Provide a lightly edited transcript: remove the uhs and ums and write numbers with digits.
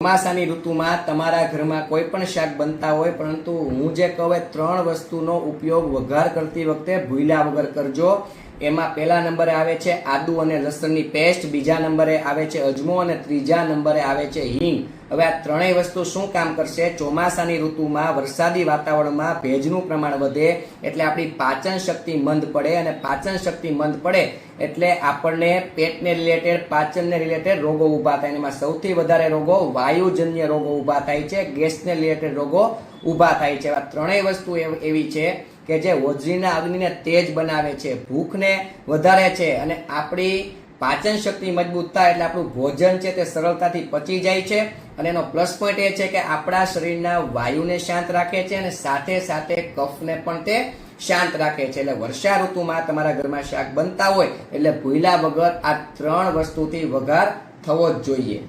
ચોમાસાની ઋતુમાં તમારા ઘરમાં કોઈ પણ શાક બનતા હોય, પરંતુ હું જે કહું એ 3 વસ્તુનો ઉપયોગ વઘાર કરતી વખતે ભૂલ્યા વગર કરજો। એમાં પહેલા નંબરે આવે છે આદુ અને લસણની પેસ્ટ, બીજા નંબરે આવે છે અજમો અને ત્રીજા નંબરે આવે છે હિંગ। હવે આ ત્રણેય વસ્તુ શું કામ કરશે? ચોમાસાની ઋતુમાં વરસાદી વાતાવરણમાં ભેજનું પ્રમાણ વધે એટલે આપણી પાચન શક્તિ મંદ પડે, અને પાચન શક્તિ મંદ પડે એટલે આપણને પેટને રિલેટેડ, પાચનને રિલેટેડ રોગો ઊભા થાય। એમાં સૌથી વધારે રોગો વાયુજન્ય રોગો ઊભા થાય છે, ગેસને રિલેટેડ રોગો ઊભા થાય છે। આ ત્રણેય વસ્તુ એવી છે કે જે હોજરીના અગ્નિને તેજ બનાવે છે, ભૂખને વધારે છે, અને આપણી પાચન શક્તિ મજબૂત થાય એટલે આપણું ભોજન છે તે સરળતાથી પચી જાય છે। અને એનો પ્લસ પોઈન્ટ એ છે કે આપણા શરીરના વાયુને શાંત રાખે છે, અને સાથે સાથે કફને પણ તે શાંત રાખે છે। એટલે વર્ષા ઋતુમાં તમારા ઘરમાં શાક બનતા હોય એટલે ભૂલ્યા વગર આ 3 વસ્તુથી વઘાર થવો જ જોઈએ।